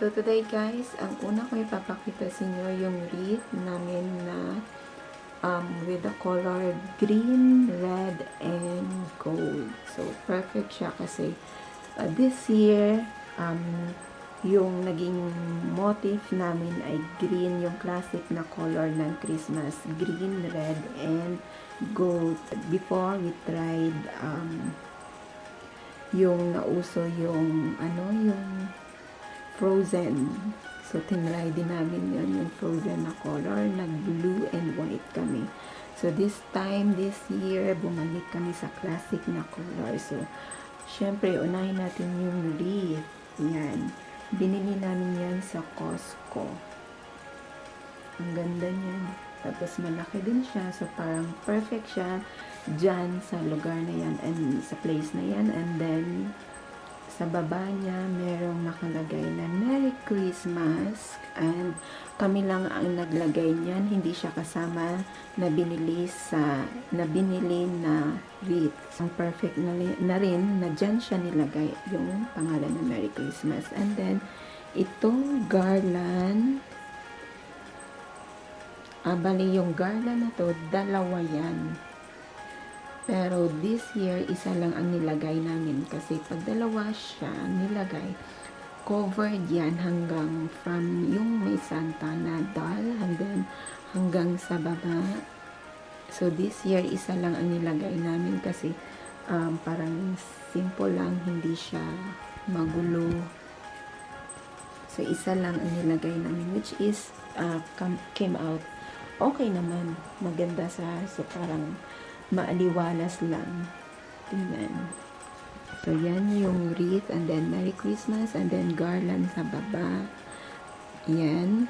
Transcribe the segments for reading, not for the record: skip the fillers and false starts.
So today guys, ang una ko ipapakita sa inyo yung wreath namin na with the color green, red, and gold. So perfect siya kasi this year yung naging motif namin ay green, yung classic na color ng Christmas, green, red, and gold. Before we tried yung nauso yung yung frozen. So, tinry din namin yun, yung frozen na color. Nag-blue and white kami. So, this year, bumalik kami sa classic na color. So, syempre, unahin natin yung wreath. Yan. Binili namin yan sa Costco. Ang ganda niyan. Tapos, malaki din siya. So, parang perfect siya dyan sa lugar na yan and sa place na yan. And then, sa baba niya, merong nakalagay na Merry Christmas. And kami lang ang naglagay niyan. Hindi siya kasama na binili na wreath. Ang perfect na rin na dyan siya nilagay yung pangalan na Merry Christmas. And then, itong garland, bali yung garland na to, dalawa yan. Pero this year, isa lang ang nilagay namin kasi pag dalawa siya nilagay, covered yan hanggang from yung may Santa na doll and then hanggang sa baba. So this year, isa lang ang nilagay namin kasi parang simple lang, hindi siya magulo. So isa lang ang nilagay namin, which is came out okay naman, maganda sa so parang maaliwalas lang. Tingnan. So, yan yung wreath and then Merry Christmas and then garland sa baba. Yan.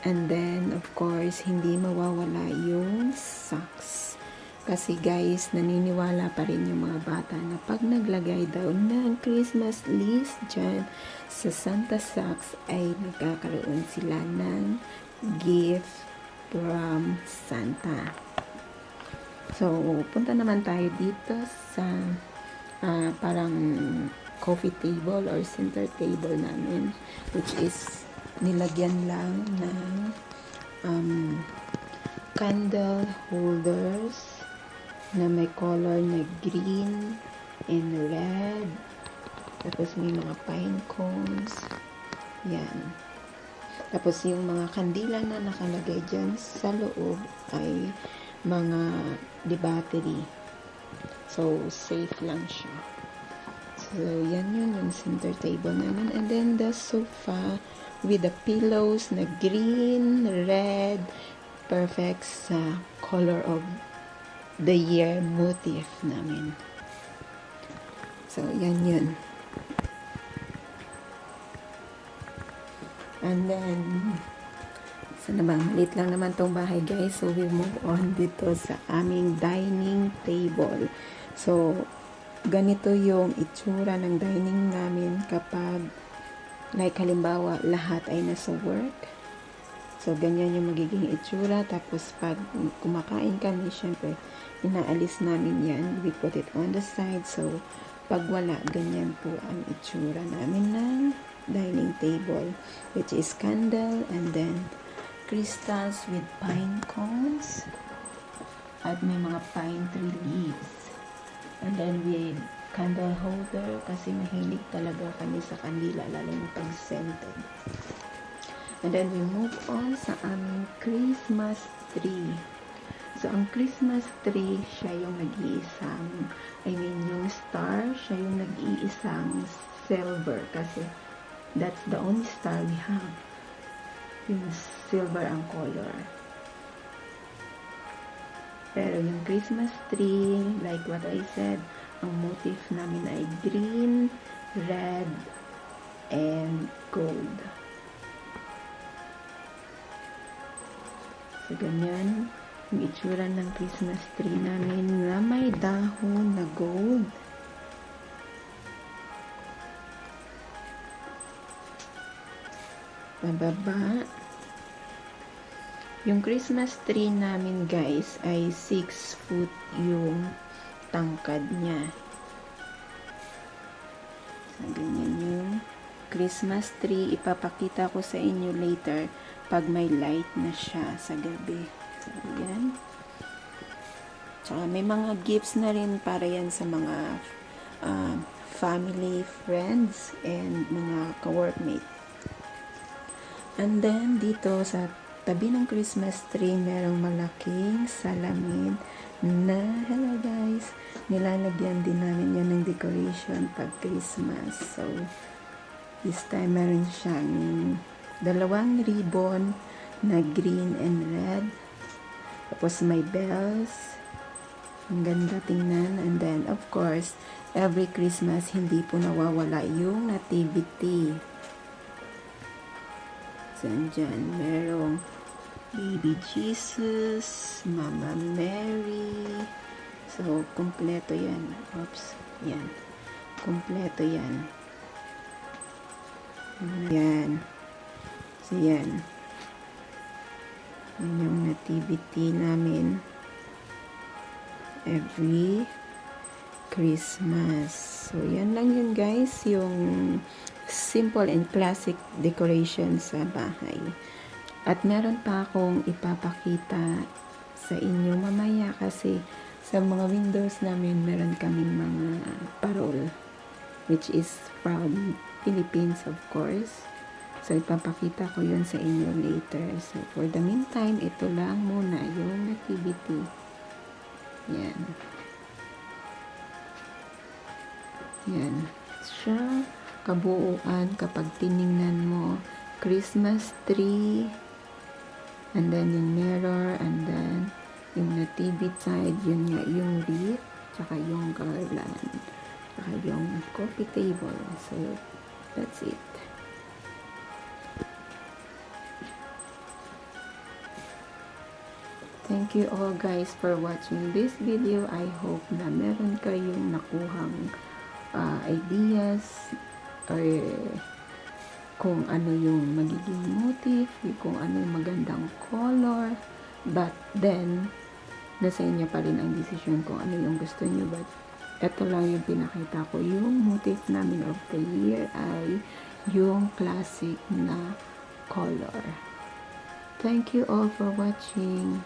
And then, of course, hindi mawawala yung socks. Kasi guys, naniniwala pa rin yung mga bata na pag naglagay daw ng Christmas list dyan sa Santa socks ay nagkakaroon sila ng gift from Santa. So, punta naman tayo dito sa parang coffee table or center table namin, which is nilagyan lang ng candle holders na may color na green and red. Tapos may mga pine cones. Yan. Tapos yung mga kandila na nakalagay dyan sa loob ay mga battery. So, safe lang siya. So, yan yun yung center table namin. And then, the sofa with the pillows na green, red, perfect sa color of the year motif namin. So, yan yun. And then, sana ba? Malit lang naman tong bahay guys. So, we move on dito sa aming dining table. So, ganito yung itsura ng dining namin kapag, like halimbawa, lahat ay nasa work. So, ganyan yung magiging itsura. Tapos, pag kumakain kami, syempre, inaalis namin yan. We put it on the side. So, pag wala, ganyan po ang itsura namin ng dining table, which is candle and then crystals with pine cones at may mga pine tree leaves, and then with candle holder kasi mahilig talaga kami sa kandila, lalo yung pag-scented. And then we move on sa aming Christmas tree. So ang Christmas tree, siya yung nag-iisang, yung star, siya yung nag-iisang silver kasi that's the only star we have. Yung silver ang color. Pero yung Christmas tree, like what I said, ang motif namin ay green, red, and gold. So, ganyan yung itsura ng Christmas tree namin na may dahon na gold. Pababa. Yung Christmas tree namin guys ay 6 foot yung tangkad niya. So, ganyan yung Christmas tree. Ipapakita ko sa inyo later pag may light na siya sa gabi. So, yan. Tsaka may mga gifts na rin para yan sa mga family, friends, and mga ka-workmate. And then, dito sa tabi ng Christmas tree, merong malaking salamin na, hello guys, nilalagyan din namin yan ng decoration pag Christmas. So, this time meron siyang 2 ribbon na green and red. Tapos may bells. Ang ganda tingnan. And then, of course, every Christmas, hindi po nawawala yung nativity. So, dyan, merong Baby Jesus, Mama Mary. So, kompleto yan. Oops, yan. Kompleto yan. Yan. So, yan. Yan yung nativity namin every Christmas. So, yan lang yun guys, yung simple and classic decoration sa bahay. At meron pa akong ipapakita sa inyo mamaya kasi sa mga windows namin meron kaming mga parol which is from Philippines of course. So, ipapakita ko yun sa inyo later. So, for the meantime, ito lang muna yung nativity. Yan. Yan. Siya, kabuuan kapag tiningnan mo, Christmas tree, and then yung mirror, and then yung nativity side, yun nga, yung wreath, tsaka yung garland, tsaka yung coffee table. So, that's it. Thank you all guys for watching this video. I hope na meron kayong nakuhang ideas or kung ano yung magiging motif, kung ano yung magandang color. But then, nasa inyo pa rin ang desisyon kung ano yung gusto nyo. But ito lang yung pinakita ko. Yung motif namin of the year ay yung classic na color. Thank you all for watching.